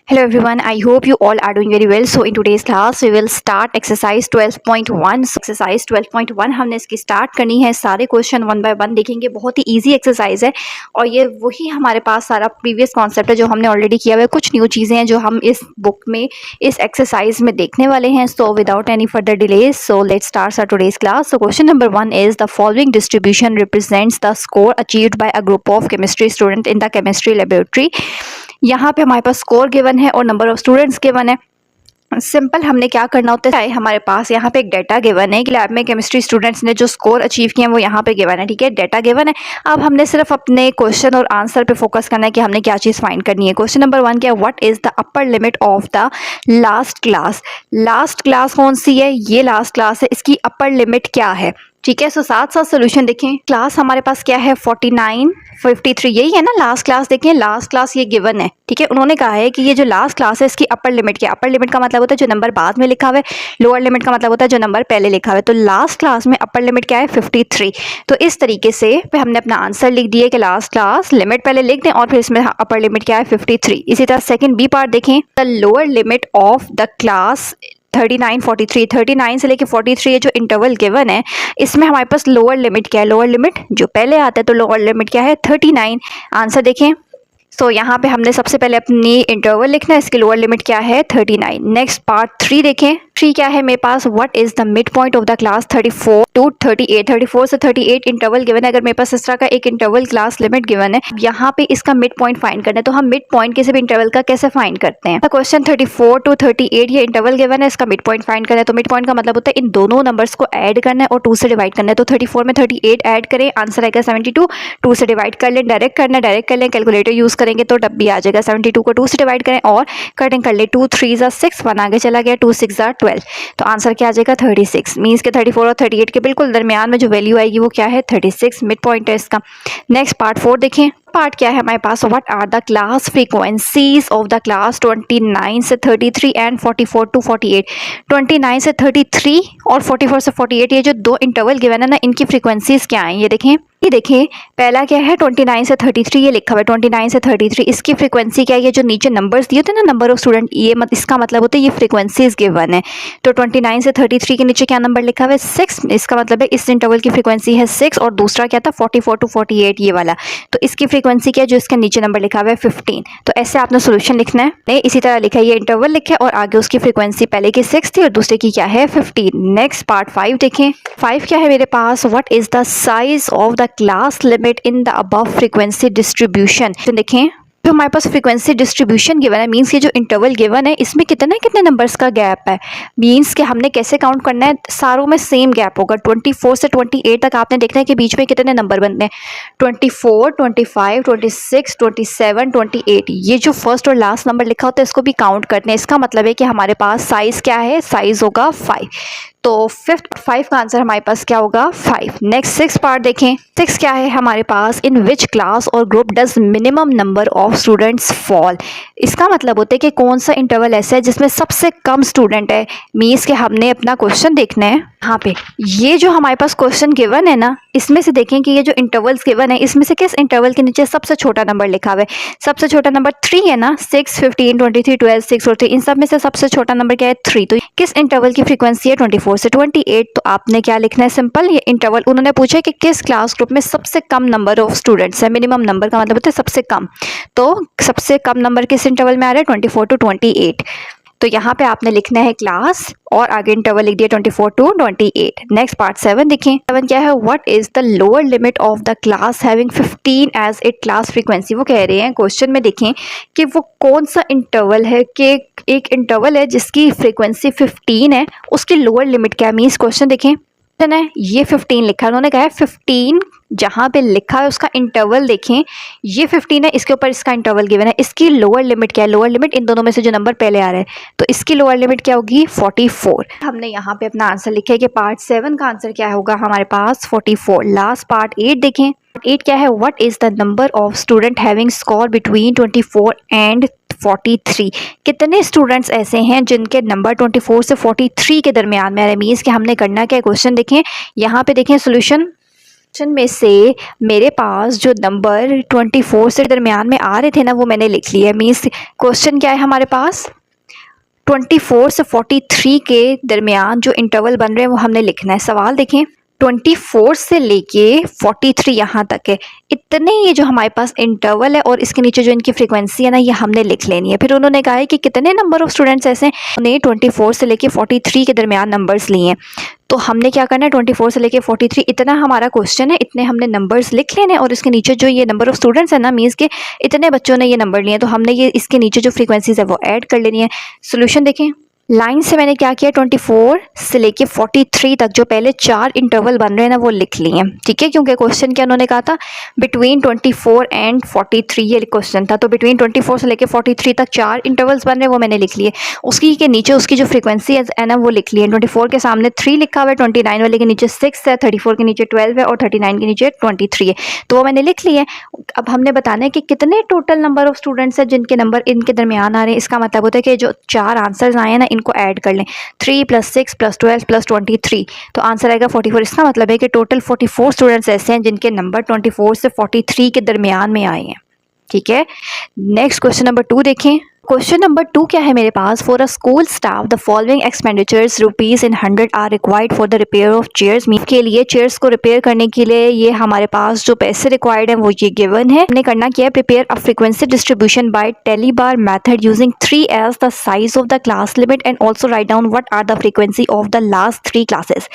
Hello everyone, I hope you all are doing very well. So in today's class we will start exercise 12.1. Exercise 12.1 हमने इसकी start करनी है। सारे question one by one देखेंगे। बहुत ही easy exercise है और ये वही हमारे पास सारा प्रीवियस कॉन्सेप्ट है जो हमने ऑलरेडी किया हुआ है। कुछ न्यू चीज़ें हैं जो हम इस बुक में इस एक्सरसाइज में देखने वाले हैं। So without any further delays so let's start our today's class. So question number 1 is the following distribution represents the score achieved by a group of chemistry student in the chemistry laboratory. यहाँ पे हमारे पास score given है और number of students given है। Simple हमने क्या करना होता है, हमारे पास यहाँ पे एक डाटा गिवन है कि लैब में केमिस्ट्री स्टूडेंट्स ने जो स्कोर अचीव किए हैं वो यहाँ पे गिवन है। ठीक है, डाटा गिवन है। अब हमने सिर्फ अपने क्वेश्चन और आंसर पे फोकस करना है कि हमने क्या चीज़ फाइंड करनी है। क्वेश्चन नंबर 1 क्या है, what is the upper limit of the last class. Last class कौन सी है, ये लास्ट क्लास है, इसकी अपर लिमिट क्या है। ठीक है, सो साथ साथ सोल्यूशन देखें। क्लास हमारे पास क्या है 49 53, यही है ना लास्ट क्लास। देखें लास्ट क्लास ये गिवन है। ठीक है, उन्होंने कहा है कि ये जो लास्ट क्लास है इसकी अपर लिमिट क्या है। अपर लिमिट का मतलब होता है जो नंबर बाद में लिखा हुआ है, लोअर लिमिट का मतलब होता है जो नंबर पहले लिखा हुआ है। तो लास्ट क्लास में अपर लिमिट क्या है 53। तो इस तरीके से हमने अपना आंसर लिख दिया कि लास्ट क्लास, लिमिट पहले लिख दें और फिर इसमें अपर लिमिट क्या है 53। इसी तरह सेकेंड बी पार्ट देखें, the lower limit of the class 39 43, 39 से लेके 43 ये जो इंटरवल गिवन है इसमें हमारे पास लोअर लिमिट क्या है, लोअर लिमिट जो पहले आता है, तो लोअर लिमिट क्या है 39। आंसर देखें। सो यहाँ पे हमने सबसे पहले अपनी इंटरवल लिखना है, इसकी लोअर लिमिट क्या है 39। नेक्स्ट पार्ट 3 देखें। 3 क्या है मेरे पास, what is the mid point of the class 34 to 38। 34 से 38 इंटरवल गिवन है। अगर मेरे पास इस तरह का एक इंटरवल क्लास लिमिट गिवन है, यहाँ पे इसका मिड पॉइंट फाइंड करना है। तो हम मिड पॉइंट किसी भी इंटरवल का कैसे फाइंड करते हैं। क्वेश्चन 34 टू 38 ये इंटरवल गिवन है, इसका मिड पॉइंट फाइंड करना है। तो मिड पॉइंट का मतलब होता है इन दोनों नंबर्स को ऐड करना है और 2 से डिवाइड करना है। तो 34 में 38 ऐड करें, आंसर आएगा 72। 2 से डिवाइड कर लें, डायरेक्ट करना है, डायरेक्ट कर लें, कैलकुलेटर यूज करेंगे तो तब भी आ जाएगा। 72 को 2 से डिवाइड करें और कटिंग कर ले, 2 3 ज़ा 6, 1 आगे चला गया, 2 6 ज़ा 12। तो आंसर क्या आ जाएगा 36। मीन्स के 34 और 38 के बिल्कुल दरमियान में जो वैल्यू आएगी वो क्या है 36, मिड पॉइंट है इसका। नेक्स्ट पार्ट 4 देखें। पार्ट क्या है हमारे पास, what are the class frequencies of the class 29 से 33 एंड 44 टू 48। 29 से 33 और 44 से 48 ये जो दो इंटरवल गिवन है ना, इनकी फ्रीक्वेंसीज क्या है ये देखें। ये देखिए पहला क्या है 29 से 33, ये लिखा हुआ है 29 से 33, इसकी फ्रीक्वेंसी क्या है, ये जो नीचे नंबर्स दिए थे ना नंबर ऑफ स्टूडेंट, ये इसका मतलब होता है ये फ्रीक्वेंसीज गिवन है। तो 29 से 33 के नीचे क्या नंबर लिखा हुआ है 6, इसका मतलब है इस इंटरवल की फ्रीक्वेंसी है 6। और दूसरा क्या था 44 टू 48 ये वाला, तो इसकी फ्रीक्वेंसी क्या है जो इसके नीचे नंबर लिखा हुआ है 15। तो ऐसे आपने सोल्यूशन लिखना है। इसी तरह लिखा है, ये इंटरवल लिखा है और आगे उसकी फ्रीक्वेंसी पहले की 6 थी और दूसरे की क्या है 15। नेक्स्ट पार्ट 5 देखें। 5 क्या है मेरे पास, what is the size of the class limit in the above frequency distribution. तो देखें तो हमारे पास फ्रीक्वेंसी डिस्ट्रीब्यूशन गिवन है, मीन्स ये जो इंटरवल गिवन है इसमें कितने कितने नंबर्स का गैप है। मीन्स कि हमने कैसे काउंट करना है, सारों में सेम गैप होगा। 24 से 28 तक आपने देखना है कि बीच में कितने नंबर बनते हैं, 24 25 26 27 28। ये जो फर्स्ट और लास्ट नंबर लिखा होता है इसको भी काउंट करते हैं। इसका मतलब है कि हमारे पास साइज क्या है, साइज होगा 5। तो फिफ्थ 5 का आंसर हमारे पास क्या होगा 5। नेक्स्ट 6 पार्ट देखें। 6 क्या है हमारे पास, इन विच क्लास और group does minimum number of students fall. इसका मतलब होता है कि कौन सा इंटरवल ऐसा है जिसमें सबसे कम स्टूडेंट है। मीन्स के हमने अपना क्वेश्चन देखना है यहाँ पे, ये जो हमारे पास क्वेश्चन गिवन है ना, इसमें से देखें कि ये जो इंटरवल्स गिवन है इसमें से किस इंटरवल के नीचे सबसे छोटा नंबर लिखा हुआ है। सबसे छोटा नंबर 3 है ना, 6 15 23 12 6 और 3, इन सब में से सबसे छोटा नंबर क्या है 3। तो किस इंटरवल की फ्रीक्वेंसी है 24 से 28। तो आपने क्या लिखना है, सिंपल ये इंटरवल उन्होंने पूछा है कि किस क्लास ग्रुप में सबसे कम नंबर ऑफ स्टूडेंट्स है। मिनिमम नंबर का मतलब होता है सबसे कम, तो सबसे कम नंबर किस इंटरवल में आ रहा है 24 टू 28। तो यहाँ पे आपने लिखना है क्लास और आगे इंटरवल लिख दिया 24 टू 28। नेक्स्ट पार्ट 7 देखें। 7 क्या है, what is the lower limit of the class having 15 as it class frequency. वो कह रहे हैं क्वेश्चन में देखें कि वो कौन सा इंटरवल है कि एक इंटरवल है जिसकी फ्रीक्वेंसी 15 है, उसकी लोअर लिमिट क्या है। मीन्स क्वेश्चन देखें है ये 15 लिखा है, उन्होंने कहा है 15 जहाँ पे लिखा है उसका इंटरवल देखें, ये 15 है, इसके ऊपर इसका इंटरवल गिवन है, इसकी लोअर लिमिट क्या है। लोअर लिमिट इन दोनों में से जो नंबर पहले आ रहा है, तो इसकी लोअर लिमिट क्या होगी 44। हमने यहाँ पे अपना आंसर लिखा है कि पार्ट 7 का आंसर क्या होगा हमारे पास 44। लास्ट पार्ट 8 देखें। 8 क्या है, what is the number of student having score between 24 and 43। कितने स्टूडेंट्स ऐसे हैं जिनके नंबर 24 से 43 के दरमियान में आ रहे हैं। मीन्स कि हमने करना क्या है, क्वेश्चन देखें यहाँ पे देखें सोल्यूशन। क्वेश्चन में से मेरे पास जो नंबर 24 से दरमियान में आ रहे थे ना वो मैंने लिख लिया है। मीन्स क्वेश्चन क्या है हमारे पास, 24 से 43 के दरमियान जो इंटरवल बन रहे हैं वो हमने लिखना है। सवाल देखें, 24 से लेके 43 यहाँ तक है, इतने ये जो हमारे पास इंटरवल है और इसके नीचे जो इनकी फ्रीक्वेंसी है ना ये हमने लिख लेनी है। फिर उन्होंने कहा है कि कितने नंबर ऑफ स्टूडेंट्स ऐसे हैं, उन्हें 24 से लेके 43 के दरमियान नंबर्स लिए हैं। तो हमने क्या करना है, 24 से लेके 43 इतना हमारा क्वेश्चन है, इतने हमने नंबर्स लिख लेने और इसके नीचे जो ये नंबर ऑफ स्टूडेंट्स है ना, मीन्स के इतने बच्चों ने ये नंबर लिए, तो हमने ये इसके नीचे जो फ्रीक्वेंसीज है वो ऐड कर लेनी है। सोल्यूशन देखें, लाइन से मैंने क्या किया, 24 से लेके 43 तक जो पहले 4 इंटरवल बन रहे हैं ना वो लिख लिए हैं। ठीक है, क्योंकि क्वेश्चन क्या उन्होंने कहा था, बिटवीन 24 एंड 43 ये क्वेश्चन था। तो बिटवीन 24 से लेके 43 तक 4 इंटरवल्स बन रहे हैं वो मैंने लिख लिए। उसकी के नीचे उसकी जो फ्रीक्वेंसी है ना वो लिख लिए। 24 के सामने 3 लिखा हुआ है, 29 वाले के नीचे 6 है, 34 के नीचे 12 है और 39 के नीचे 23 है, तो वो मैंने लिख लिए। अब हमने बताना है कि कितने टोटल नंबर ऑफ स्टूडेंट्स हैं जिनके नंबर इनके दरमियान आ रहे हैं। इसका मतलब होता है कि जो 4 आंसर्स आए हैं ना इनको ऐड कर लें, 3 + 6 + 12 + 23, तो आंसर आएगा 44। इसका मतलब है कि टोटल 44 स्टूडेंट्स ऐसे हैं जिनके नंबर 24 से 43 के दरमियान में आए हैं। ठीक है, नेक्स्ट क्वेश्चन नंबर 2 देखें। क्वेश्चन नंबर 2 क्या है मेरे पास, for a school staff the following expenditures rupees in 100 are required for the repair of chairs. के लिए चेयर्स को रिपेयर करने के लिए ये हमारे पास जो पैसे रिक्वायर्ड हैं वो ये गिवन है। हमने करना क्या है, prepare a frequency distribution by tally bar method using 3 as the size of the class limit and also write down what are the frequency of the last 3 classes.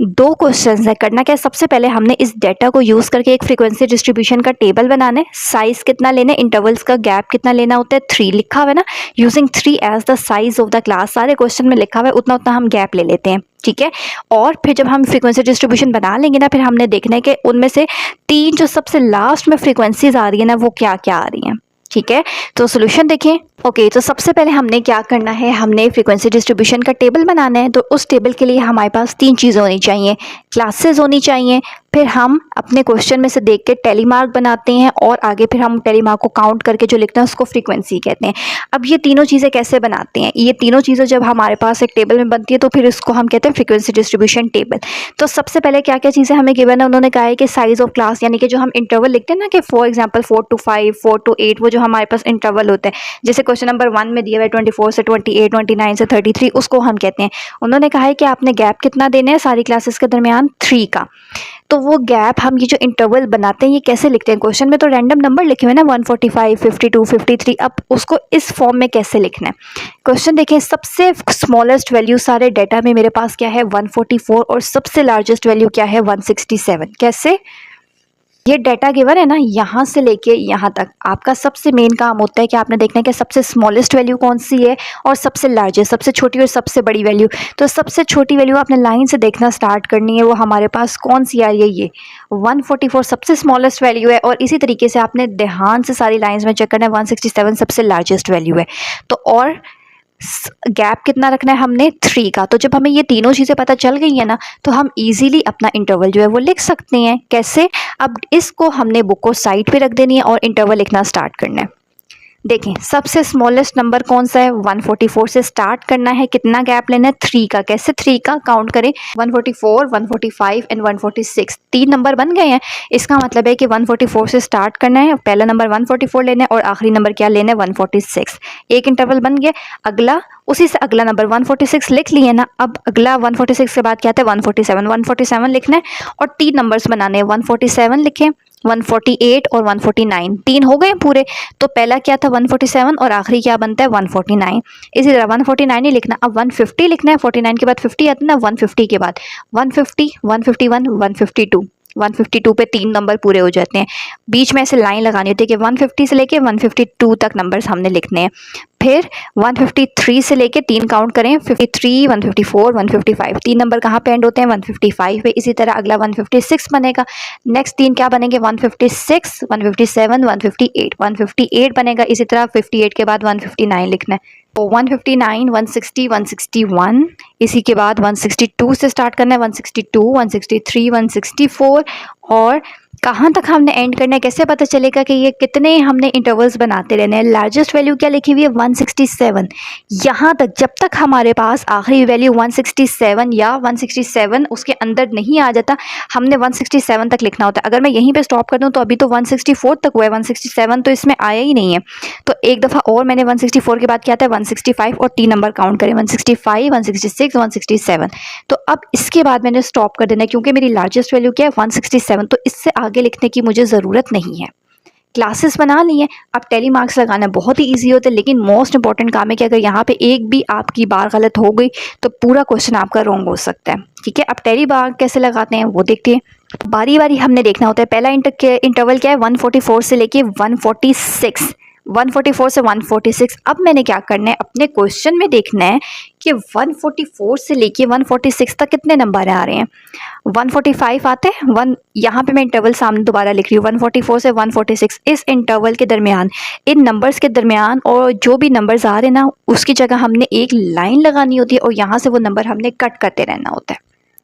2 question है, करना क्या है, सबसे पहले हमने इस डेटा को यूज करके एक फ्रीक्वेंसी डिस्ट्रीब्यूशन का टेबल बनाना है। साइज कितना लेना है, इंटरवल्स का गैप कितना लेना होता है, 3 लिखा हुआ है ना, using 3 as the size of the class. सारे क्वेश्चन में लिखा हुआ है उतना उतना हम गैप ले लेते हैं। ठीक है, और फिर जब हम फ्रीक्वेंसी डिस्ट्रीब्यूशन बना लेंगे ना, फिर हमने देखना है कि उनमें से 3 जो सबसे लास्ट में फ्रीक्वेंसीज आ रही है ना वो क्या क्या आ रही हैं। ठीक है, तो सोल्यूशन देखें। ओके, तो सबसे पहले हमने क्या करना है, हमने फ्रीक्वेंसी डिस्ट्रीब्यूशन का टेबल बनाना है। तो उस टेबल के लिए हमारे पास 3 चीज़ें होनी चाहिए, क्लासेस होनी चाहिए, फिर हम अपने क्वेश्चन में से देख के टेली मार्क बनाते हैं और आगे फिर हम टेली मार्क को काउंट करके जो लिखते हैं उसको फ्रीक्वेंसी कहते हैं। अब ये तीनों चीज़ें कैसे बनाते हैं, ये तीनों चीज़ें जब हमारे पास एक टेबल में बनती है तो फिर इसको हम कहते हैं फ्रीक्वेंसी डिस्ट्रीब्यूशन टेबल। तो सबसे पहले क्या क्या चीज़ें हमें गिवन है, उन्होंने कहा है कि साइज ऑफ क्लास, यानी कि जो हम इंटरवल लिखते हैं ना कि फॉर एग्जाम्पल 4 to 5, 4 to 8, वो जो हमारे पास इंटरवल होता है, जैसे क्वेश्चन नंबर 1 में दिया हुआ है 24 से 28, 29 से 33, उसको हम कहते हैं। उन्होंने कहा है कि आपने गैप कितना देना है सारी क्लासेस के दरमियान, 3 का। तो वो गैप हम ये जो इंटरवल बनाते हैं ये कैसे लिखते हैं, क्वेश्चन में तो रैंडम नंबर लिखे हुए ना 145, 52, 53, अब उसको इस फॉर्म में कैसे लिखना है। क्वेश्चन देखें, सबसे स्मॉलेस्ट वैल्यू सारे डाटा में मेरे पास क्या है 144 और सबसे लार्जेस्ट वैल्यू क्या है 167। कैसे, ये डाटा गिवन है ना, यहाँ से लेके यहाँ तक आपका सबसे मेन काम होता है कि आपने देखना है कि सबसे स्मॉलेस्ट वैल्यू कौन सी है और सबसे लार्जेस्ट, सबसे छोटी और सबसे बड़ी वैल्यू। तो सबसे छोटी वैल्यू आपने लाइन से देखना स्टार्ट करनी है, वो हमारे पास कौन सी आ रही है, ये 144 सबसे स्मॉलेस्ट वैल्यू है। और इसी तरीके से आपने ध्यान से सारी लाइन्स में चेक करना है, 167 सबसे लार्जेस्ट वैल्यू है। तो और गैप कितना रखना है हमने, 3 का। तो जब हमें ये तीनों चीज़ें पता चल गई है ना, तो हम इजीली अपना इंटरवल जो है वो लिख सकते हैं। कैसे, अब इसको हमने बुक को साइड पे रख देनी है और इंटरवल लिखना स्टार्ट करना है। देखें, सबसे स्मॉलेस्ट नंबर कौन सा है, 144 से स्टार्ट करना है, कितना गैप लेना है, 3 का। कैसे 3 का, काउंट करें, 144, 145 एंड 146, 3 नंबर बन गए हैं। इसका मतलब है कि 144 से स्टार्ट करना है, पहला नंबर 144 लेना है और आखिरी नंबर क्या लेना है 146। एक इंटरवल बन गया, अगला उसी से अगला नंबर 146 लिख लिए ना। अब अगला 146 के बाद क्या आता है 147 लिखना है और 3 नंबर्स बनाने हैं, 147 लिखें, 148 और 149, 3 हो गए पूरे। तो पहला क्या था 147 और आखिरी क्या बनता है 149। इसी तरह 149 ही लिखना, अब 150 लिखना है, 49 के बाद 50 आता है ना, 150 के बाद 150, 151, 152, 152 पे 3 नंबर पूरे हो जाते हैं। बीच में ऐसे लाइन लगानी होती है कि 150 से लेके 152 तक नंबर्स हमने लिखने हैं। फिर 153 से लेके 3 काउंट करें, 53, 154, 155, 3 नंबर कहाँ पे एंड होते हैं 155 पे। इसी तरह अगला 156 बनेगा, नेक्स्ट 3 क्या बनेंगे 156, 157, 158, 158 बनेगा। इसी तरह 58 के बाद 159 लिखना है, तो 159, 160, 161, इसी के बाद 162 से स्टार्ट करना है, 162, 163, 164 और कहाँ तक हमने एंड करना है, कैसे पता चलेगा कि ये कितने हमने इंटरवल्स बनाते रहने हैं। लार्जेस्ट वैल्यू क्या लिखी हुई है 167। यहाँ तक जब तक हमारे पास आखिरी वैल्यू 167 या 167 उसके अंदर नहीं आ जाता, हमने 167 तक लिखना होता है। अगर मैं यहीं पे स्टॉप कर दूँ तो अभी तो 164 तक हुआ है, 167 तो इसमें आया ही नहीं है। तो एक दफ़ा और मैंने 164 के बाद क्या आता है 165 और 3 नंबर काउंट करें, 165, 166, 167। तो अब इसके बाद मैंने स्टॉप कर देना है क्योंकि मेरी लार्जेस्ट वैल्यू क्या है 167। तो इससे आगे लिखने की मुझे ज़रूरत नहीं है। क्लासेस बना ली हैं, अब टैली मार्क्स लगाना बहुत ही ईजी होता है, लेकिन मोस्ट इंपॉर्टेंट काम है कि अगर यहाँ पे एक भी आपकी बार गलत हो गई तो पूरा क्वेश्चन आपका रॉन्ग हो सकता है। ठीक है, अब टैली मार्क कैसे लगाते हैं वो देखते हैं। बारी बारी हमने देखना होता है। पहला इंटरवल क्या है 144 से लेके 146, 144 से 146। अब मैंने क्या करना है, अपने क्वेश्चन में देखना है कि 144 से लेके 146 तक कितने नंबर आ रहे हैं। 145 आते हैं, वन यहाँ पे मैं इंटरवल सामने दोबारा लिख रही हूँ 144 से 146। इस इंटरवल के दरमियान, इन नंबर्स के दरमियान और जो भी नंबर्स आ रहे हैं ना उसकी जगह हमने एक लाइन लगानी होती है और यहाँ से वो नंबर हमने कट करते रहना होता है।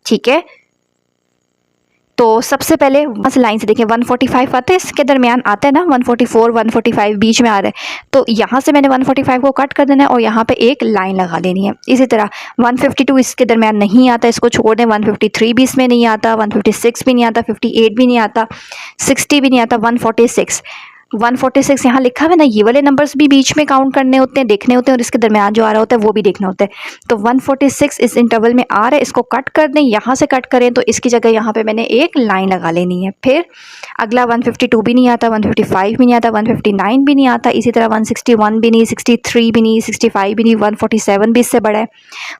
ठीक है, तो सबसे पहले बस लाइन से देखें 145 आते हैं, इसके दरमियान आता है ना 144, 145 बीच में आ रहा है। तो यहाँ से मैंने 145 को कट कर देना है और यहाँ पे एक लाइन लगा देनी है। इसी तरह 152 इसके दरमियान नहीं आता, इसको छोड़ दें। 153 भी इसमें नहीं आता, 156 भी नहीं आता, 58 भी नहीं आता, 60 भी नहीं आता, 146, 146 यहाँ लिखा हुआ है ना, ये वाले नंबर्स भी बीच में काउंट करने होते हैं, देखने होते हैं, और इसके दरमियान जो आ रहा होता है वो भी देखना होता है। तो 146 इस इंटरवल में आ रहा है, इसको कट कर दें। यहाँ से कट करें तो इसकी जगह यहाँ पे मैंने एक लाइन लगा लेनी है। फिर अगला 152 भी नहीं आता, 155 भी नहीं आता, 159 भी नहीं आता, इसी तरह 161 भी नहीं, 63 भी नहीं, 65 भी नहीं, 147 भी इससे बड़ा है,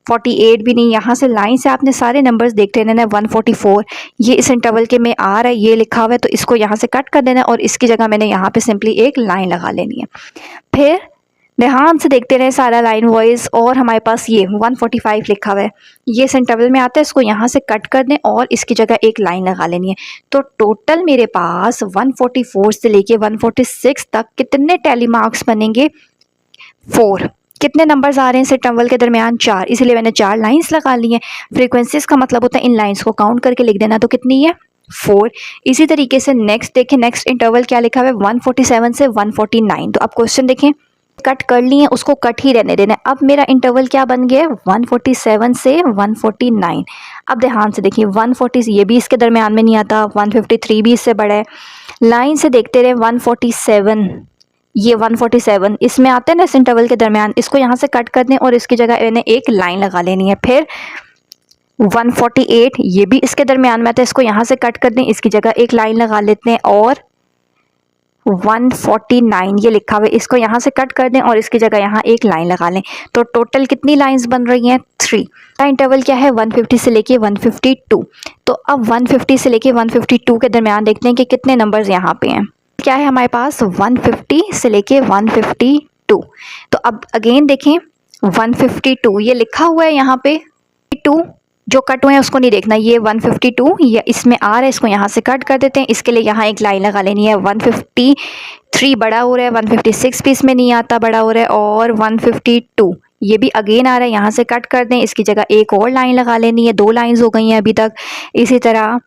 48 भी नहीं। यहाँ से लाइन से आपने सारे नंबर्स देखते रहना है। 144 ये इस इंटरवल के में आ रहा है, ये लिखा हुआ है, तो इसको यहाँ से कट कर देना है और इसकी जगह मैंने यहाँ पे सिंपली एक लाइन लगा लेनी है। फिर ध्यान से देखते रहे सारा लाइन वाइज, और हमारे पास ये 145 लिखा हुआ है, ये इस इंटरवल में आता है, इसको यहाँ से कट कर दें और इसकी जगह एक लाइन लगा लेनी है। तो टोटल मेरे पास 144 से लेके 146 तक कितने टैली मार्क्स बनेंगे 4। कितने नंबर्स आ रहे हैं इस इंटरवल के दरमियान 4, इसलिए मैंने 4 लाइंस लगा ली हैं। फ्रीक्वेंसीज का मतलब होता है इन लाइंस को काउंट करके लिख देना, तो कितनी है 4। इसी तरीके से नेक्स्ट देखें, नेक्स्ट इंटरवल क्या लिखा हुआ है 147 से 149। तो अब क्वेश्चन देखें, कट कर लिए, उसको कट ही रहने देना है। अब मेरा इंटरवल क्या बन गया 147 से 149। अब ध्यान से देखिए 140 ये भी इसके दरमियान में नहीं आता, 153 भी इससे बड़ा है। लाइन से देखते रहे 147, ये 147 इसमें आते हैं ना इस इंटरवल के दरमियान, इसको यहाँ से कट कर दें और इसकी जगह मैंने एक लाइन लगा लेनी है। फिर 148 ये भी इसके दरमियान में आता है, इसको यहाँ से कट कर दें, इसकी जगह एक लाइन लगा लेते हैं। और 149 ये लिखा हुआ है, इसको यहाँ से कट कर दें और इसकी जगह यहाँ एक लाइन लगा लें। तो टोटल कितनी लाइंस बन रही हैं 3। का इंटरवल क्या है 150 से लेके 152। तो अब 150 से लेके 152 के दरमियान देखते हैं कि कितने नंबर्स यहाँ पे हैं। क्या है हमारे पास 150 से लेके 152। तो अब अगेन देखें 152 ये लिखा हुआ है यहाँ पे, 2 जो कट हुए हैं उसको नहीं देखना, ये 152 ये इसमें आ रहा है, इसको यहाँ से कट कर देते हैं। इसके लिए यहाँ एक लाइन लगा लेनी है। 153 बड़ा हो रहा है, 156 भी इसमें नहीं आता, बड़ा हो रहा है, और 152 ये भी अगेन आ रहा है, यहाँ से कट कर दें, इसकी जगह एक और लाइन लगा लेनी है। 2 लाइंस हो गई हैं अभी तक। इसी तरह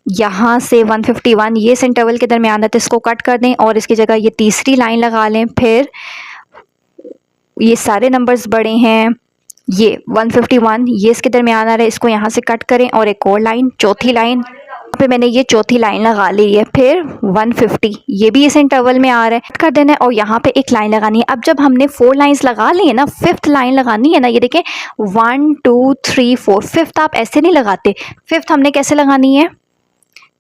यहाँ से 151 ये इस इंटरवल के दरमियान है, तो इसको कट कर दें और इसकी जगह ये तीसरी लाइन लगा लें। फिर ये सारे नंबर्स बड़े हैं, ये 151 ये इसके दरमियान आ रहा है, इसको यहाँ से कट करें और एक और लाइन, चौथी लाइन पे मैंने ये चौथी लाइन लगा ली है। फिर 150 ये भी इस इंटरवल में आ रहा है, कट कर देना है और यहाँ पे एक लाइन लगानी है। अब जब हमने 4 लाइंस लगा ली है ना, 5th लाइन लगानी है ना, ये देखें 1 2 3 4, 5th आप ऐसे नहीं लगाते, 5th हमने कैसे लगानी है,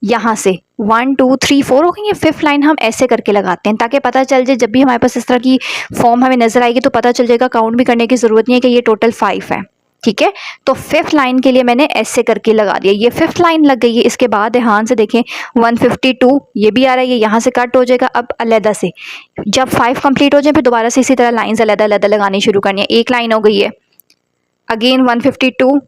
यहाँ से 1 2 3 4 हो गई है, 5th लाइन हम ऐसे करके लगाते हैं ताकि पता चल जाए, जब भी हमारे पास इस तरह की फॉर्म हमें नजर आएगी तो पता चल जाएगा, काउंट भी करने की ज़रूरत नहीं है कि ये टोटल 5 है। ठीक है, तो 5th लाइन के लिए मैंने ऐसे करके लगा दिया, ये 5th लाइन लग गई है। इसके बाद ध्यान से देखें 152 ये भी आ रहा है, ये यहाँ से कट हो जाएगा। अब अलहदा से जब 5 कंप्लीट हो जाए फिर दोबारा से इसी तरह लाइंस अलहदा अलहदा लगानी शुरू करनी है। एक लाइन हो गई है, अगेन 152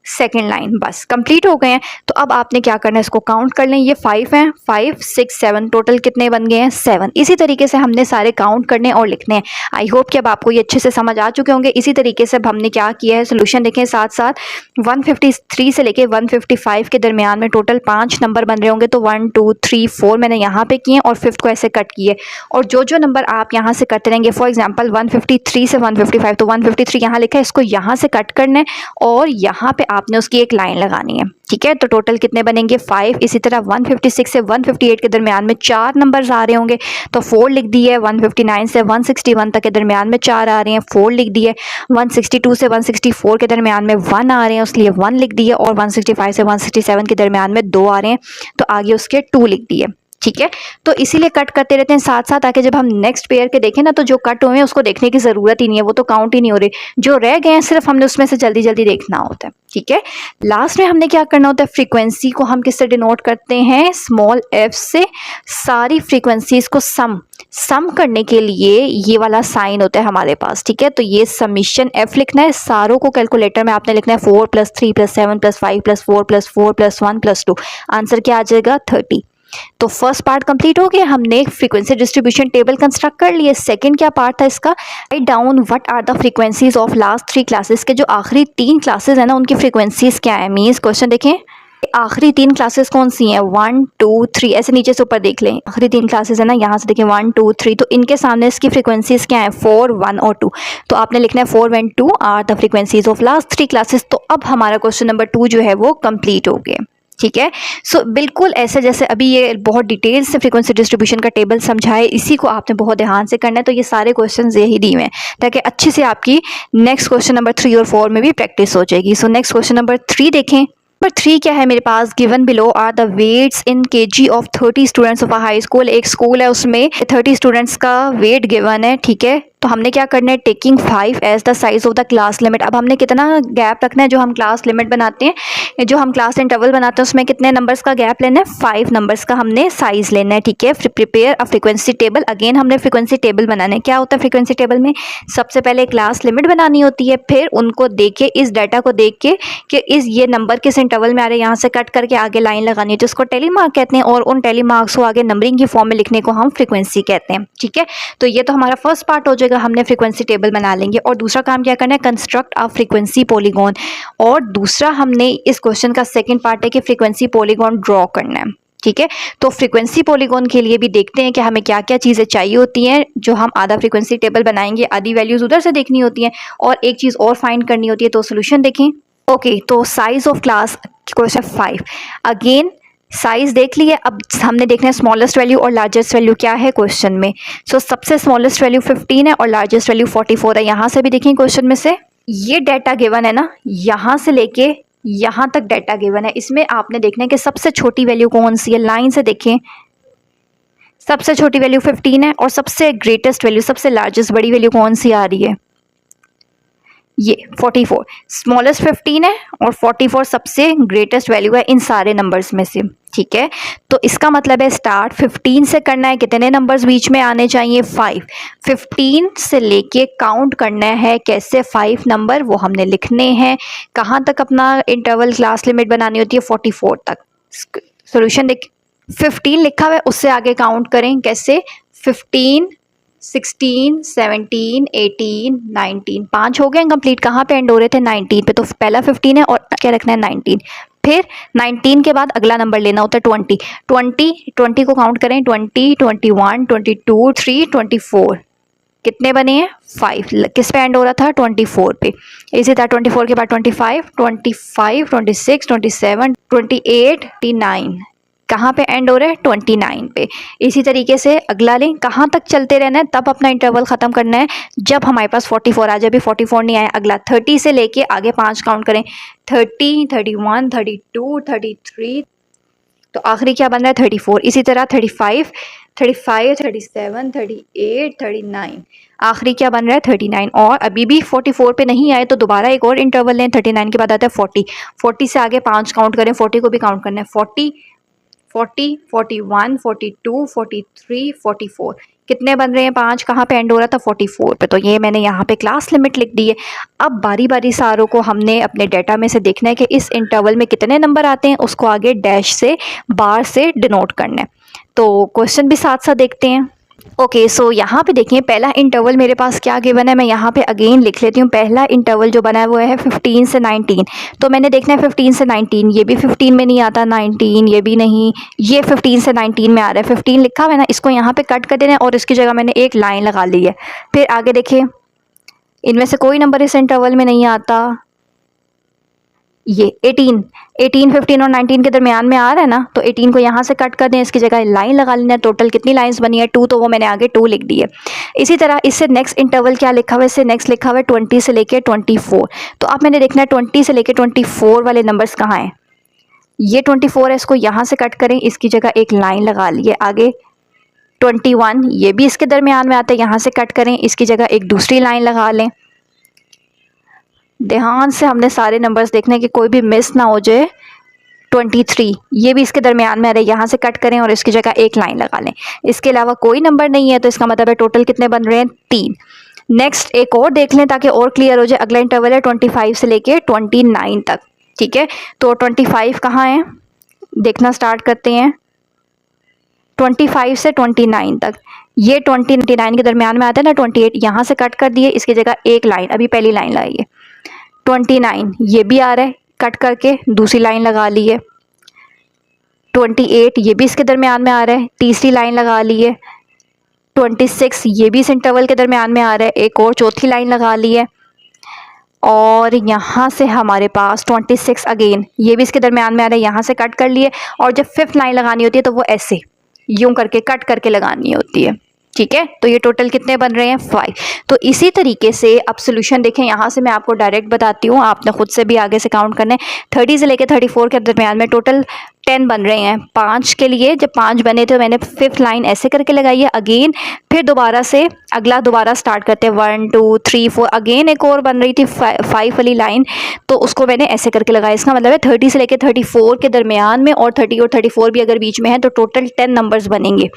सेकेंड लाइन, बस कंप्लीट हो गए हैं। तो अब आपने क्या करना है, इसको काउंट कर लें। ये 5 हैं, 5 6 7, टोटल कितने बन गए हैं 7। इसी तरीके से हमने सारे काउंट करने और लिखने हैं। आई होप कि अब आपको ये अच्छे से समझ आ चुके होंगे। इसी तरीके से अब हमने क्या किया है, सोल्यूशन देखें साथ साथ। 153 से लेके 155 के दरमियान में टोटल 5 नंबर बन रहे होंगे। तो 1 2 3 4 मैंने यहाँ पे किए और 5th को ऐसे कट किए। और जो जो नंबर आप यहाँ से करते रहेंगे, फॉर एग्जाम्पल 153 से 155, तो 153 यहाँ लिखा है, इसको यहाँ से कट करना है और यहाँ पे आपने उसकी एक लाइन लगानी है। ठीक है, तो टोटल कितने बनेंगे 5। इसी तरह 156 से 158 के दरमियान में 4 नंबर्स आ रहे होंगे, तो 4 लिख दिए। 159 से 161 तक के दरमियान में 4 आ रहे हैं, 4 लिख दिए। 162 से 164 के दरमियान में 1 आ रहे हैं, उसलिए 1 लिख दिए। और 165 से 167 के दरमियान में 2 आ रहे हैं, तो आगे उसके 2 लिख दिए। ठीक है, तो इसीलिए कट करते रहते हैं साथ साथ, ताकि जब हम नेक्स्ट पेयर के देखें ना, तो जो कट हुए हैं उसको देखने की ज़रूरत ही नहीं है, वो तो काउंट ही नहीं हो रहे। जो रह गए हैं सिर्फ हमने उसमें से जल्दी जल्दी देखना होता है। ठीक है, लास्ट में हमने क्या करना होता है, फ्रीक्वेंसी को हम किससे डिनोट करते हैं, स्मॉल f से। सारी फ्रीक्वेंसीज को सम करने के लिए ये वाला साइन होता है हमारे पास। ठीक है, तो ये समीशन f लिखना है। सारों को कैलकुलेटर में आपने लिखना है 4 + 3 + 7 + 5 + 4 + 4 + 1 + 2। आंसर क्या आ जाएगा 30। तो फर्स्ट पार्ट कंप्लीट हो गया, हमने फ्रीक्वेंसी डिस्ट्रीब्यूशन टेबल कंस्ट्रक्ट कर लिए। सेकंड क्या पार्ट था इसका, write down what are the frequencies of last 3 classes के जो आखिरी 3 क्लासेस है ना, उनकी फ्रीक्वेंसीज क्या है। मीन्स क्वेश्चन देखें, आखिरी 3 क्लासेस कौन सी हैं, 1 2 3, ऐसे नीचे से ऊपर देख लें। आखिरी 3 क्लासेस है ना, यहाँ से देखें 1 2 3, तो इनके सामने इसकी फ्रीक्वेंसीज क्या है, 4 1 और 2। तो आपने लिखना है 4 1 2 are the frequencies of last 3 classes. तो अब हमारा क्वेश्चन नंबर 2 जो है वो कंप्लीट हो गया। ठीक है, सो बिल्कुल ऐसे जैसे अभी ये बहुत डिटेल से फ्रीक्वेंसी डिस्ट्रीब्यूशन का टेबल समझाए, इसी को आपने बहुत ध्यान से करना है। तो ये सारे क्वेश्चंस यही दिए हुए हैं, ताकि अच्छे से आपकी नेक्स्ट क्वेश्चन नंबर 3 और 4 में भी प्रैक्टिस हो जाएगी। सो नेक्स्ट क्वेश्चन नंबर 3 देखें। नंबर 3 क्या है मेरे पास, given below are the weights in KG of 30 students of a high school. एक स्कूल है, उसमें 30 स्टूडेंट्स का वेट गिवन है। ठीक है, तो हमने क्या करना है, taking 5 as the size of the class limit. अब हमने कितना गैप रखना है, जो हम क्लास लिमिट बनाते हैं, जो हम क्लास इंटरवल बनाते हैं, उसमें कितने नंबर्स का गैप लेना है, 5 नंबर्स का हमने साइज लेना है। ठीक है, prepare a frequency table. Again हमने फ्रीक्वेंसी टेबल बनाना है। क्या होता है फ्रीक्वेंसी टेबल में, सबसे पहले क्लास लिमिट बनानी होती है, फिर उनको देख के, इस डाटा को देख के कि इस ये नंबर किस इंटरवल में आ रहे हैं, यहाँ से कट करके आगे लाइन लगानी है, जिसको टेली मार्क कहते हैं। और उन टेली मार्क्स को आगे नंबरिंग की फॉर्म में लिखने को हम फ्रीक्वेंसी कहते हैं। ठीक है, तो ये तो हमारा फर्स्ट पार्ट हो जाएगा, हमने फ्रीक्वेंसी टेबल बना लेंगे। और दूसरा काम क्या करना है, कंस्ट्रक्ट अ फ्रीक्वेंसी पॉलीगॉन। और दूसरा हमने इस क्वेश्चन का सेकंड पार्ट है कि फ्रीक्वेंसी पॉलीगॉन ड्रॉ करना है। ठीक है, तो फ्रीक्वेंसी पॉलीगॉन के लिए भी देखते हैं कि हमें क्या क्या चीज़ें चाहिए होती हैं। जो हम आधा फ्रीक्वेंसी टेबल बनाएंगे, आधी वैल्यूज उधर से देखनी होती हैं, और एक चीज़ और फाइंड करनी होती है। तो सोल्यूशन देखें। ओके, तो size of class question 5, again size देख लिए। अब हमने देखना है स्मॉलेस्ट वैल्यू और लार्जेस्ट वैल्यू क्या है क्वेश्चन में। सो सबसे स्मॉलेस्ट वैल्यू 15 है और लार्जेस्ट वैल्यू 44 है। यहाँ से भी देखें क्वेश्चन में से ये डाटा गिवन है ना, यहाँ से लेके यहाँ तक डाटा गिवन है। इसमें आपने देखना है कि सबसे छोटी वैल्यू कौन सी है। लाइन से देखें, सबसे छोटी वैल्यू 15 है और सबसे ग्रेटेस्ट वैल्यू, सबसे लार्जेस्ट बड़ी वैल्यू कौन सी आ रही है, ये 44। स्मॉलेस्ट 15 है और 44 सबसे ग्रेटेस्ट वैल्यू है इन सारे नंबर्स में से। ठीक है, तो इसका मतलब है स्टार्ट 15 से करना है। कितने नंबर्स बीच में आने चाहिए, 5। 15 से लेके काउंट करना है कैसे, 5 नंबर वो हमने लिखने हैं। कहाँ तक अपना इंटरवल क्लास लिमिट बनानी होती है, 44 तक। सोल्यूशन देख, 15 लिखा हुआ है, उससे आगे काउंट करें कैसे, 15 16 17 18 19, 5 हो गए कंप्लीट। कहाँ पे एंड हो रहे थे, 19 पे। तो पहला 15 है और क्या रखना है, 19। फिर 19 के बाद अगला नंबर लेना होता है 20 को काउंट करें, 20 21 22 3 24, कितने बने हैं, 5। किस पे एंड हो रहा था, 24 पे। इसी तरह 24 के बाद 25 26 27 28 29, कहाँ पे एंड हो रहा है, 29 पे। इसी तरीके से अगला लें, कहाँ तक चलते रहना है, तब अपना इंटरवल ख़त्म करना है जब हमारे पास 44 आ जाए। अभी 44 नहीं आया, अगला 30 से लेके आगे 5 काउंट करें, 30 31 32 33, तो आखिरी क्या बन रहा है, 34। इसी तरह 35 37 38 39, आखिरी क्या बन रहा है, 39। और अभी भी 44 पे नहीं आए तो दोबारा एक और इंटरवल लें, 39 के बाद आता है 40। 40 से आगे 5 काउंट करें, 40 को भी काउंट करना है, 40 41 42 43 44, कितने बन रहे हैं 5, कहाँ पे एंड हो रहा था 44 पे, तो ये मैंने यहाँ पे क्लास लिमिट लिख दी है। अब बारी बारी सारों को हमने अपने डाटा में से देखना है कि इस इंटरवल में कितने नंबर आते हैं, उसको आगे डैश से बार से डिनोट करना है। तो क्वेश्चन भी साथ साथ देखते हैं। ओके सो यहाँ पे देखिए पहला इंटरवल मेरे पास क्या गिवन है, मैं यहाँ पे अगेन लिख लेती हूँ। पहला इंटरवल जो बना है वो है 15 से 19। तो मैंने देखना है 15 से 19, ये भी 15 में नहीं आता, 19 ये भी नहीं, ये 15 से 19 में आ रहा है। 15 लिखा हुआ है ना, इसको यहाँ पे कट कर देना है और इसकी जगह मैंने एक लाइन लगा ली है। फिर आगे देखिए इनमें से कोई नंबर इस इंटरवल में नहीं आता। ये 18, 15 और 19 के दरमियान में आ रहा है ना, तो 18 को यहाँ से कट कर दें, इसकी जगह लाइन लगा लेना है। टोटल कितनी लाइंस बनी है 2, तो वो मैंने आगे 2 लिख दी है। इसी तरह इससे नेक्स्ट इंटरवल क्या लिखा हुआ है, इससे नेक्स्ट लिखा हुआ है 20 से लेके 24। तो अब मैंने देखना है 20 से लेके 24 वाले नंबर्स कहाँ हैं। ये 24 है, इसको यहाँ से कट करें, इसकी जगह एक लाइन लगा लिए। आगे 21 ये भी इसके दरमियान में आता है, यहाँ से कट करें, इसकी जगह एक दूसरी लाइन लगा लें। ध्यान से हमने सारे नंबर्स देखने कि कोई भी मिस ना हो जाए। 23 ये भी इसके दरमियान में आ रहा है, यहाँ से कट करें और इसकी जगह एक लाइन लगा लें। इसके अलावा कोई नंबर नहीं है, तो इसका मतलब है टोटल कितने बन रहे हैं 3। नेक्स्ट एक और देख लें ताकि और क्लियर हो जाए। अगला इंटरवल है 25 से लेके 29 तक, ठीक है। तो 25 कहाँ है, देखना स्टार्ट करते हैं। 25 से 29 तक, ये 29 के दरमियान में आता है ना 28, यहाँ से कट कर दिए, इसकी जगह एक लाइन, अभी पहली लाइन लगाई है। 29 ये भी आ रहा है, कट करके दूसरी लाइन लगा ली है। 28 ये भी इसके दरमियान में आ रहा है, तीसरी लाइन लगा ली है। 26 ये भी इस इंटरवल के दरमियान में आ रहा है, एक और चौथी लाइन लगा ली है। और यहाँ से हमारे पास 26 अगेन ये भी इसके दरमियान में आ रहा है, यहाँ से कट कर लिए। और जब 5th लाइन लगानी होती है तो वो ऐसे यूं करके कट करके लगानी होती है, ठीक है। तो ये टोटल कितने बन रहे हैं 5। तो इसी तरीके से अब सोल्यूशन देखें, यहाँ से मैं आपको डायरेक्ट बताती हूँ, आपने खुद से भी आगे से काउंट करना है। 30 से लेकर 34 के दरमियान में टोटल 10 बन रहे हैं। 5 के लिए जब 5 बने थे मैंने 5th लाइन ऐसे करके लगाई है अगेन। फिर दोबारा से अगला दोबारा स्टार्ट करते हैं 1 2 3 4, अगेन एक और बन रही थी 5 वाली लाइन, तो उसको मैंने ऐसे करके लगाया। इसका मतलब है 30 से लेकर 34 के दरमियान में और 30 और 34 भी अगर बीच में है तो टोटल 10 नंबर्स बनेंगे।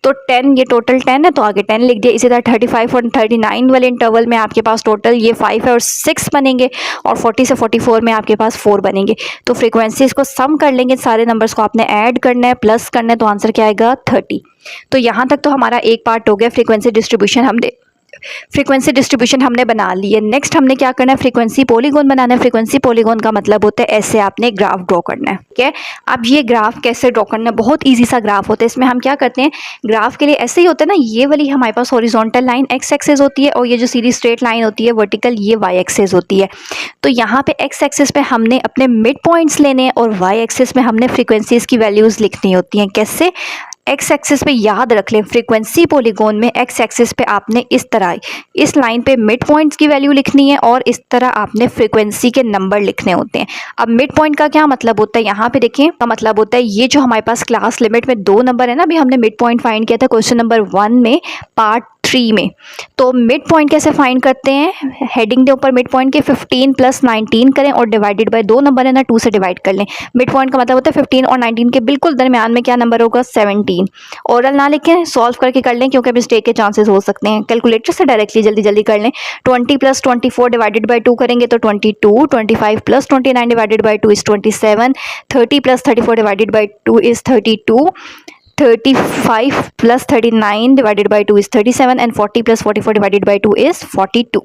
तो 10 ये टोटल 10 है, तो आगे 10 लिख दिया। इसी तरह 35 और 39 वाले इंटरवल में आपके पास टोटल ये 5 है और 6 बनेंगे, और 40 से 44 में आपके पास 4 बनेंगे। तो फ्रीक्वेंसीज को सम कर लेंगे, सारे नंबर्स को आपने ऐड करना है, प्लस करना है, तो आंसर क्या आएगा 30। तो यहाँ तक तो हमारा एक पार्ट हो गया। फ्रीक्वेंसी डिस्ट्रीब्यूशन हमने बना ली है। नेक्स्ट हमने क्या करना है, फ्रीक्वेंसी पॉलीगॉन बनाना है। फ्रीक्वेंसी पॉलीगॉन का मतलब होता है ऐसे आपने ग्राफ ड्रॉ करना है, ठीक है। अब ये ग्राफ कैसे ड्रॉ करना है, बहुत ईजी सा ग्राफ होता है। इसमें हम क्या करते हैं, ग्राफ के लिए ऐसे ही होता है ना, ये वाली हमारे पास हॉरिजॉन्टल लाइन एक्स एक्सिस होती है, और ये जो सीधी स्ट्रेट लाइन होती है वर्टिकल, ये वाई एक्सिस होती है। तो यहाँ पे एक्स एक्सिस पे हमने अपने मिड पॉइंट्स लेने हैं और वाई एक्सिस में हमने फ्रीक्वेंसीज की वैल्यूज़ लिखनी होती हैं। कैसे, एक्स एक्सिस पे याद रख लें, फ्रीक्वेंसी पॉलीगॉन में एक्स एक्सिस पे आपने इस तरह इस लाइन पे मिड पॉइंट्स की वैल्यू लिखनी है, और इस तरह आपने फ्रीक्वेंसी के नंबर लिखने होते हैं। अब मिड पॉइंट का क्या मतलब होता है, यहाँ पे देखें, का मतलब होता है ये जो हमारे पास क्लास लिमिट में 2 नंबर है ना, अभी हमने मिड पॉइंट फाइंड किया था क्वेश्चन नंबर 1 में पार्ट 3 में। तो मिड पॉइंट कैसे फाइंड करते हैं, हेडिंग के ऊपर मिड पॉइंट के 15 + 19 करें और डिवाइडेड बाय 2 नंबर है ना, 2 से डिवाइड कर लें। मिड पॉइंट का मतलब होता है 15 और 19 के बिल्कुल दरमियान में क्या नंबर होगा 17। ओरल ना लिखें, सॉल्व करके कर लें क्योंकि मिस्टेक के चांसेस हो सकते हैं। कैलकुलेटर से डायरेक्टली जल्दी जल्दी कर लें। 20 + 24 डिवाइडेड बाय 2 करेंगे तो 22, 25 + 29 divided by 2 is 27, 30 + 34 divided by 2 is 32, 35 + 39 divided by 2 is 37, and 40 + 44 divided by 2 is 42।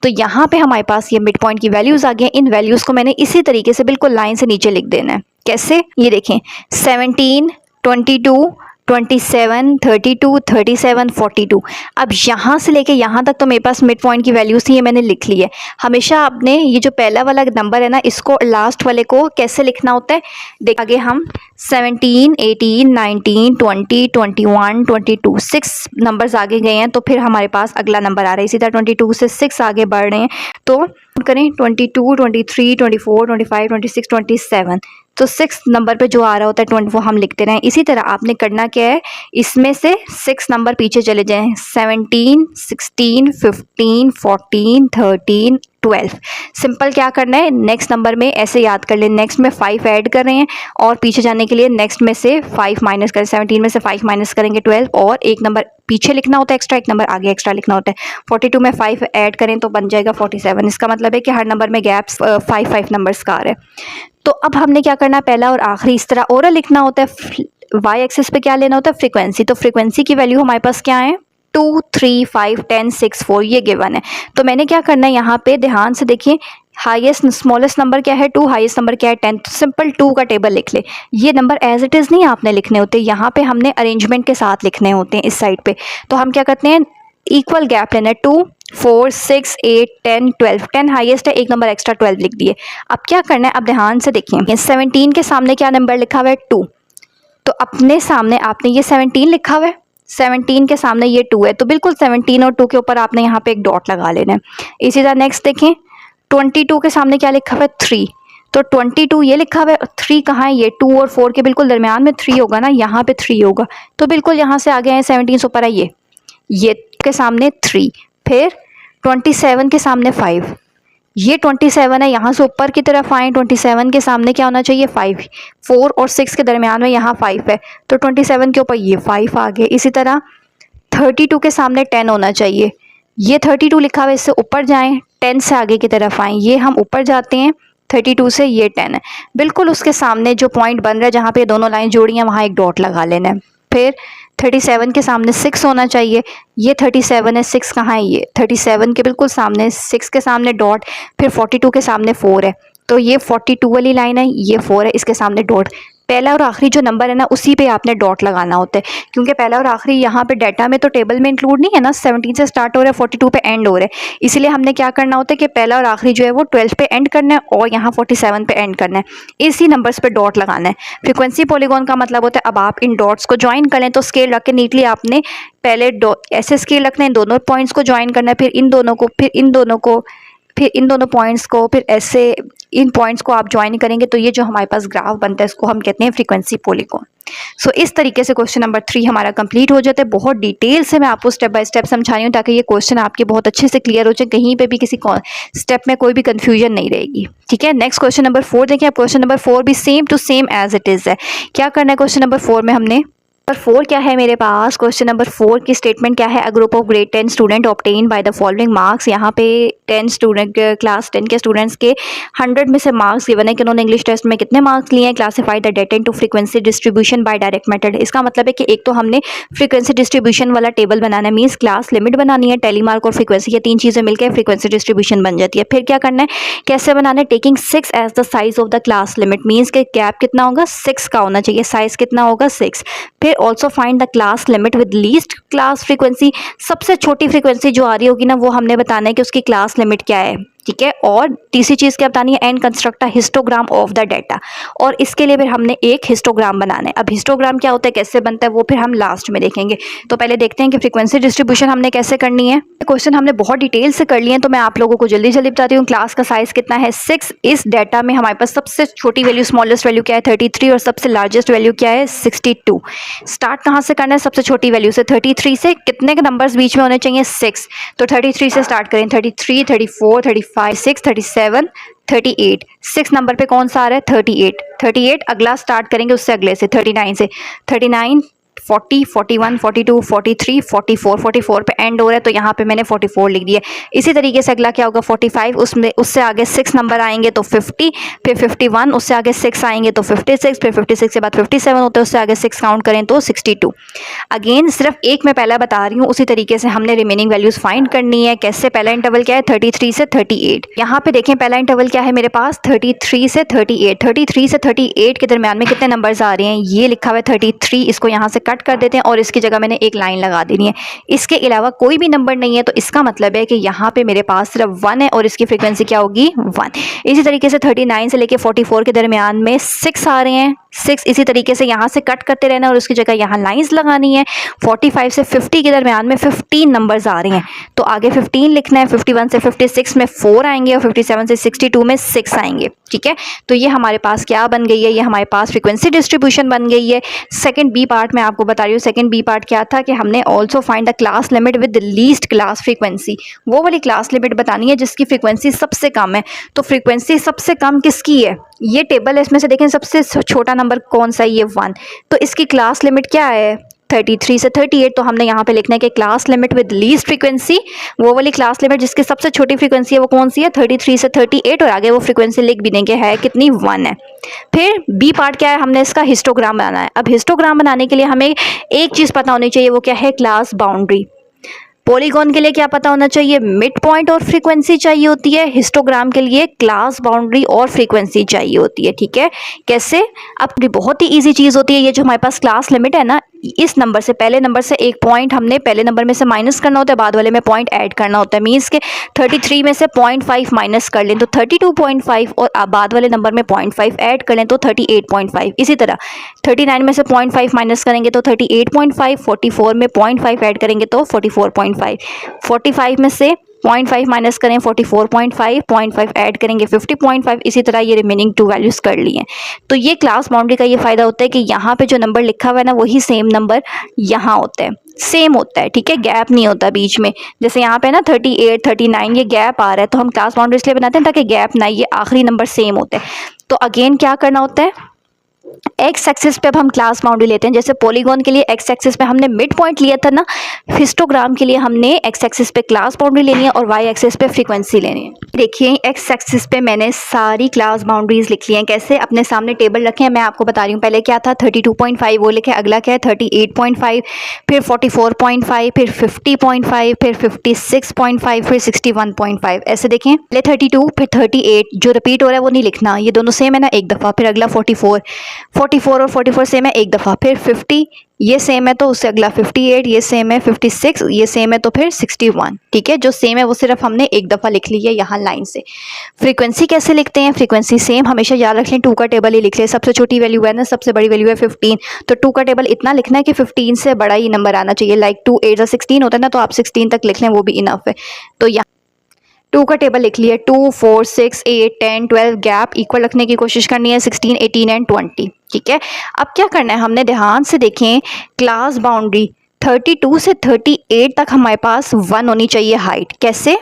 तो यहाँ पे हमारे पास ये मिड पॉइंट की वैल्यूज आ गई। इन वैल्यूज को मैंने इसी तरीके से बिल्कुल लाइन से नीचे लिख देना है। कैसे, ये देखें 17, 22, 27, 32, 37, 42। अब यहाँ से लेके यहाँ तक तो मेरे पास मिड पॉइंट की वैल्यूज थी, ये मैंने लिख ली है। हमेशा आपने ये जो पहला वाला नंबर है ना, इसको लास्ट वाले को कैसे लिखना होता है, देख आगे हम 17, 18, 19, 20, 21, 22, 6 नंबर्स आगे गए हैं, तो फिर हमारे पास अगला नंबर आ रहा है। इसी तरह 22 से 6 आगे बढ़ रहे हैं, तो करें 22, 23, 24, 25, 26, 27, तो 6 नंबर पे जो आ रहा होता है 20 वो हम लिखते रहें। इसी तरह आपने करना क्या है, इसमें से 6 नंबर पीछे चले जाएं, 17, 16, 15, 14, 13, 12। सिंपल क्या करना है, नेक्स्ट नंबर में ऐसे याद कर लें, नेक्स्ट में 5 ऐड कर रहे हैं और पीछे जाने के लिए नेक्स्ट में से 5 माइनस करें, 17 में से 5 माइनस करेंगे 12, और एक नंबर पीछे लिखना होता है एक्स्ट्रा, एक नंबर आगे एक्स्ट्रा लिखना होता है। 42 में 5 ऐड करें तो बन जाएगा 47। इसका मतलब है कि हर नंबर में गैप्स 5 नंबर्स का आ रहा है। तो अब हमने क्या करना है, पहला और आखिरी इस तरह ओरल लिखना होता है। वाई एक्सिस पे क्या लेना होता है, फ्रीक्वेंसी। तो फ्रीक्वेंसी की वैल्यू हमारे पास क्या है, 2, 3, 5, 10, 6, 4 ये गिवन है। तो मैंने क्या करना है, यहाँ पे ध्यान से देखिए, हाईएस्ट स्मॉलेस्ट नंबर क्या है 2, हाईएस्ट नंबर क्या है 10। तो सिंपल 2 का टेबल लिख ले। ये नंबर एज इट इज़ नहीं आपने लिखने होते, यहाँ पे हमने अरेंजमेंट के साथ लिखने होते हैं इस साइड पे। तो हम क्या करते हैं, इक्वल गैप लेना है, 2, 4, 6, 8, 10, 12। 10 हाईएस्ट है, एक नंबर एक्स्ट्रा 12 लिख दिए। अब क्या करना है, अब ध्यान से देखिए, 17 के सामने क्या नंबर लिखा हुआ है 2। तो अपने सामने आपने ये 17 लिखा हुआ है, 17 के सामने ये 2 है, तो बिल्कुल 17 और 2 के ऊपर आपने यहाँ पे एक डॉट लगा लेना है। इसी तरह नेक्स्ट देखें, 22 के सामने क्या लिखा हुआ है 3। तो 22 ये लिखा हुआ है, 3 कहाँ है, ये 2 और 4 के बिल्कुल दरमियान में 3 होगा ना, यहाँ पे 3 होगा। तो बिल्कुल यहाँ से आगे हैं, 17 से ऊपर है ये के सामने 3, फिर 27 के सामने 5, ये 27 है, यहाँ से ऊपर की तरफ आए, 27 के सामने क्या होना चाहिए 5, 4 और 6 के दरमियान में यहाँ 5 है, तो 27 के ऊपर ये 5 आ गए। इसी तरह 32 के सामने 10 होना चाहिए, ये 32 लिखा हुआ है, इससे ऊपर जाएं, 10 से आगे की तरफ आएँ, ये हम ऊपर जाते हैं 32 से, ये 10 है, बिल्कुल उसके सामने जो पॉइंट बन रहा है जहाँ पे दोनों लाइन जोड़ी हैं वहाँ एक डॉट लगा लेना है। फिर 37 के सामने 6 होना चाहिए, ये 37 है, 6 कहाँ है, ये 37 के बिल्कुल सामने, 6 के सामने डॉट, फिर 42 के सामने 4 है, तो ये 42 वाली लाइन है, ये 4 है, इसके सामने डॉट। पहला और आखिरी जो नंबर है ना उसी पे आपने डॉट लगाना होता है, क्योंकि पहला और आखिरी यहाँ पे डाटा में तो टेबल में इंक्लूड नहीं है ना, 17 से स्टार्ट हो रहा है 42 पे एंड हो रहा है, इसलिए हमने क्या करना होता है कि पहला और आखिरी जो है वो 12 पे एंड करना है और यहाँ 47 पे एंड करना है, इसी नंबर्स पे डॉट लगाना है। फ्रीक्वेंसी पॉलीगॉन का मतलब होता है अब आप इन डॉट्स को ज्वाइन कर लें, तो स्केल रख के नीटली आपने पहले ऐसे स्केल रखना है, इन दोनों पॉइंट्स को ज्वाइन करना है, फिर इन दोनों को, फिर इन दोनों को, फिर इन दोनों पॉइंट्स को, फिर ऐसे इन पॉइंट्स को आप ज्वाइन करेंगे, तो ये जो हमारे पास ग्राफ बनता है इसको हम कहते हैं फ्रीक्वेंसी पॉलीगॉन। सो इस तरीके से क्वेश्चन नंबर 3 हमारा कंप्लीट हो जाता है। बहुत डिटेल से मैं आपको स्टेप बाय स्टेप समझा रही हूँ ताकि ये क्वेश्चन आपके बहुत अच्छे से क्लियर हो जाए, कहीं पे भी किसी स्टेप में कोई भी कंफ्यूजन नहीं रहेगी। ठीक है, नेक्स्ट क्वेश्चन नंबर 4 देखें। अब क्वेश्चन नंबर 4 भी same to same as it is है। क्या करना है क्वेश्चन नंबर 4 में हमने, नंबर 4 क्या है मेरे पास, क्वेश्चन नंबर 4 की स्टेटमेंट क्या है, अ group of grade 10 student obtain by the following marks. यहाँ पे 10 स्टूडेंट, क्लास 10 के स्टूडेंट्स के 100 में से मार्क्स गिवन है कि उन्होंने इंग्लिश टेस्ट में कितने मार्क्स लिए हैं। Classify the data into frequency distribution bye direct method. इसका मतलब है कि एक तो हमने फ्रीक्वेंसी डिस्ट्रीब्यूशन वाला टेबल बनाना है, मीन्स क्लास लिमिट बनानी है, टेली मार्क और फ्रीक्वेंसी, ये 3 चीज़ें मिलकर फ्रीक्वेंसी डिस्ट्रीब्यूशन बन जाती है। फिर क्या करना है, कैसे बनाना है, taking 6 as the size of the class limit, means के गैप कितना होगा 6 का होना चाहिए, साइज कितना होगा 6। फिर also find the class limit with least class frequency, सबसे छोटी फ्रीक्वेंसी जो आ रही होगी ना वो हमने बताना है कि उसकी क्लास लिमिट क्या है। ठीक है, और तीसरी चीज़ क्या बतानी है, and construct a histogram of the data, और इसके लिए फिर हमने एक हिस्टोग्राम बनाना है। अब हिस्टोग्राम क्या होता है, कैसे बनता है, वो फिर हम लास्ट में देखेंगे। तो पहले देखते हैं कि फ्रीक्वेंसी डिस्ट्रीब्यूशन हमने कैसे करनी है। क्वेश्चन हमने बहुत डिटेल से कर लिए हैं, तो मैं आप लोगों को जल्दी जल्दी बताती हूँ। क्लास का साइज कितना है 6, इस डाटा में हमारे पास सबसे छोटी वैल्यू, स्मॉलेस्ट वैल्यू क्या है 33, और सबसे लार्जेस्ट वैल्यू क्या है 62। स्टार्ट कहाँ से करना है, सबसे छोटी वैल्यू से, 33 से कितने के नंबर्स बीच में होने चाहिए 6, तो 33 से स्टार्ट करें, 33, 34, 35, 6, 37, 38, 6 नंबर पे कौन सा आ रहा है 38, 38 अगला स्टार्ट करेंगे उससे अगले से 39 से, 39, 40, 41, 42, 43, 44, 44 पे एंड हो रहा है, तो यहाँ पे मैंने 44 लिख दिया। इसी तरीके से अगला क्या होगा 45, उसमें उससे आगे 6 नंबर आएंगे तो 50, फिर 51, उससे आगे 6 आएंगे तो 56, फिर 56 के बाद 57 होते हैं, उससे आगे 6 काउंट करें तो 62। अगेन सिर्फ एक मैं पहला बता रही हूँ, उसी तरीके से हमने रिमेनिंग वैल्यूज फाइंड करनी है। कैसे, पहला इंटरवल क्या है 33 से 38, यहाँ पे देखें पहला इंटरवल क्या है मेरे पास 33 से 38, 33 से 38 के दरमियान में कितने नंबर्स आ रहे हैं, ये लिखा हुआ है 33, इसको यहाँ से कट कर देते हैं और इसकी जगह मैंने एक लाइन लगा देनी है। इसके अलावा कोई भी नंबर नहीं है, तो इसका मतलब है कि यहाँ पे मेरे पास सिर्फ 1 है और इसकी फ्रीक्वेंसी क्या होगी 1। इसी तरीके से 39 से लेके 44 के दरमियान में 6 आ रहे हैं, 6 इसी तरीके से यहाँ से कट करते रहना और उसकी जगह यहाँ लाइंस लगानी है। 45 से 50 के दरमियान में 15 नंबर्स आ रही हैं, तो आगे 15 लिखना है। 51 से 56 में 4 आएंगे और 57 से 62 में 6 आएंगे। ठीक है, तो ये हमारे पास क्या बन गई है, ये हमारे पास फ्रीक्वेंसी डिस्ट्रीब्यूशन बन गई है। सेकंड बी पार्ट में आपको बता रही हूँ, सेकंड बी पार्ट क्या था कि हमने also find the class limit with least class frequency, वो वाली क्लास लिमिट बतानी है जिसकी फ्रीक्वेंसी सबसे कम है। तो फ्रीक्वेंसी सबसे कम किसकी है, ये टेबल है, इसमें से देखें सबसे छोटा नंबर कौन सा है, ये 1, तो इसकी क्लास लिमिट क्या है 33 से 38। तो हमने यहाँ पे लिखना है कि class limit with least frequency, वो वाली क्लास लिमिट जिसकी सबसे छोटी फ्रीक्वेंसी है वो कौन सी है 33 से 38, और आगे वो फ्रीक्वेंसी लिख भी देंगे है कितनी 1 है। फिर बी पार्ट क्या है, हमने इसका हिस्टोग्राम बनाना है। अब हिस्टोग्राम बनाने के लिए हमें एक चीज़ पता होनी चाहिए, वो क्या है क्लास बाउंड्री। पॉलीगॉन के लिए क्या पता होना चाहिए, मिड पॉइंट और फ्रीक्वेंसी चाहिए होती है। हिस्टोग्राम के लिए क्लास बाउंड्री और फ्रीक्वेंसी चाहिए होती है। ठीक है, कैसे, अब बहुत ही इजी चीज़ होती है ये जो हमारे पास क्लास लिमिट है ना, इस नंबर से पहले नंबर से एक पॉइंट हमने पहले नंबर में से माइनस करना होता है, बाद वाले में पॉइंट ऐड करना होता है। मीन्स के 33 में से 0.5 माइनस कर लें तो 32.5 और बाद वाले नंबर में 0.5 ऐड कर लें तो 38.5। इसी तरह 39 में से 0.5 माइनस करेंगे तो 38.5, 44 में 0.5 ऐड करेंगे तो 44.5, 45 में से 0.5 माइनस करें 44.5, 0.5 ऐड करेंगे 50.5। इसी तरह ये रिमेनिंग 2 वैल्यूज़ कर ली हैं। तो ये क्लास बाउंड्री का ये फ़ायदा होता है कि यहाँ पे जो नंबर लिखा हुआ है ना वही सेम नंबर यहाँ होता है, सेम होता है। ठीक है, गैप नहीं होता बीच में, जैसे यहाँ पे ना 38, 39 ये गैप आ रहा है, तो हम क्लास बाउंड्री इसलिए बनाते हैं ताकि गैप ना, ये आखिरी नंबर सेम होते हैं। तो अगेन क्या करना होता है, एक्स एक्सिस पे अब हम क्लास बाउंड्री लेते हैं। जैसे पॉलीगॉन के लिए एक्स एक्सिस पे हमने मिड पॉइंट लिया था ना, हिस्टोग्राम के लिए हमने एक्स एक्सिस पे क्लास बाउंड्री लेनी है और वाई एक्सिस पे फ्रीक्वेंसी लेनी है। देखिए एक्स एक्सिस पे मैंने सारी क्लास बाउंड्रीज लिख ली हैं। कैसे, अपने सामने टेबल रखे हैं, मैं आपको बता रही हूँ। पहले क्या था 32.5 वो लिखे, अगला क्या है 38.5, फिर 44.5, फिर 50.5, फिर 56.5, फिर 61.5। ऐसे देखें, पहले 32 फिर 38, जो रिपीट हो रहा है वो नहीं लिखना, ये दोनों सेम है ना एक दफ़ा। फिर अगला 44 और 44 सेम है एक दफ़ा। फिर 50 ये सेम है तो उससे अगला 58, ये सेम है 56, ये सेम है तो फिर 61। ठीक है, जो सेम है वो सिर्फ हमने एक दफ़ा लिख ली है यहाँ लाइन से। फ्रीक्वेंसी कैसे लिखते हैं, फ्रीक्वेंसी सेम हमेशा याद रख लें, 2 का टेबल ही लिख लें। सबसे छोटी वैल्यू है ना, सबसे बड़ी वैल्यू है 15, तो 2 का टेबल इतना लिखना है कि 15 से बड़ा ही नंबर आना चाहिए। लाइक 2 8 16 होता है ना, तो आप 16 तक लिख लें, वो भी इनफ है। तो यहाँ 2 का टेबल लिख लिया, 2 4 6 8 10 12, गैप इक्वल रखने की कोशिश करनी है 16 18 एंड 20। ठीक है, अब क्या करना है हमने, ध्यान से देखें, क्लास बाउंड्री 32 से 38 तक हमारे पास 1 होनी चाहिए हाइट। कैसे,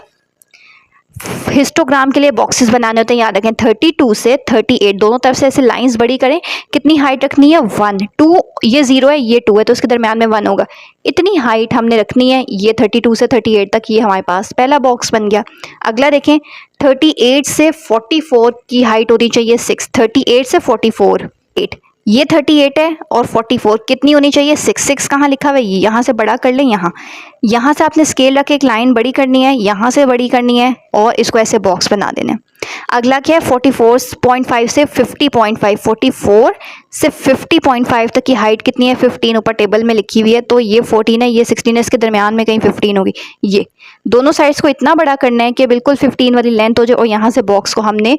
हिस्टोग्राम के लिए बॉक्सेस बनाने होते हैं, याद रखें 32 से 38 दोनों तरफ से ऐसे लाइंस बड़ी करें। कितनी हाइट रखनी है 1, 2 ये 0 है ये 2 है, तो उसके दरम्यान में 1 होगा। इतनी हाइट हमने रखनी है, ये 32 से 38 तक, ये हमारे पास पहला बॉक्स बन गया। अगला देखें 38 से 44 की हाइट होनी चाहिए 6, 38 से 44 8, ये 38 है और 44 कितनी होनी चाहिए 6, 6 कहाँ लिखा हुआ है, ये यहाँ से बड़ा कर लें। यहाँ से आपने स्केल रख के एक लाइन बड़ी करनी है, यहाँ से बड़ी करनी है और इसको ऐसे बॉक्स बना देना है। अगला क्या है 44.5 से 50.5, 44 से 50.5 तक की हाइट कितनी है 15, ऊपर टेबल में लिखी हुई है, तो ये 14 है ये 16 है, इसके दरमियान में कहीं 15 होगी। ये दोनों साइड्स को इतना बड़ा करना है कि बिल्कुल 15 वाली लेंथ हो जाए और यहाँ से बॉक्स को हमने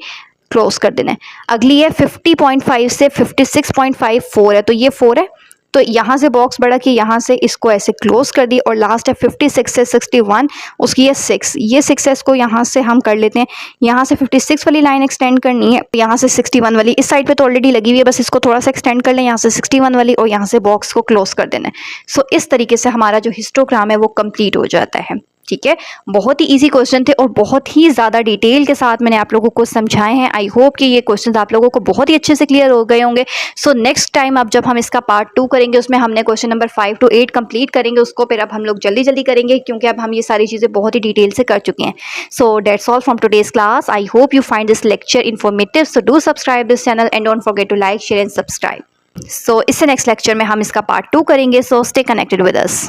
क्लोज कर देना है। अगली है 50.5 से 56.5, 4 है तो ये 4 है, तो यहाँ से बॉक्स बड़ा कि यहाँ से इसको ऐसे क्लोज कर दी। और लास्ट है 56 से 61, उसकी है 6, ये 6 है, इसको यहाँ से हम कर लेते हैं। यहाँ से 56 वाली लाइन एक्सटेंड करनी है, यहाँ से 61 वाली, इस साइड पे तो ऑलरेडी लगी हुई है, बस इसको थोड़ा सा एक्सटेंड कर लें, यहाँ से 61 वाली और यहाँ से बॉक्स को क्लोज कर देना है। सो इस तरीके से हमारा जो हिस्टोग्राम है वो कंप्लीट हो जाता है। ठीक है, बहुत ही इजी क्वेश्चन थे और बहुत ही ज़्यादा डिटेल के साथ मैंने आप लोगों को समझाए हैं। आई होप कि ये क्वेश्चन आप लोगों को बहुत ही अच्छे से क्लियर हो गए होंगे। सो नेक्स्ट टाइम अब जब हम इसका पार्ट 2 करेंगे, उसमें हमने क्वेश्चन नंबर 5 to 8 कंप्लीट करेंगे, उसको फिर अब हम लोग जल्दी जल्दी करेंगे क्योंकि अब हम ये सारी चीज़ें बहुत ही डिटेल से कर चुके हैं। So that's all from today's class. I hope you find this lecture informative. So do subscribe this channel and don't forget to like share and subscribe. So इससे नेक्स्ट लेक्चर में हम इसका पार्ट 2 करेंगे। So stay connected with us.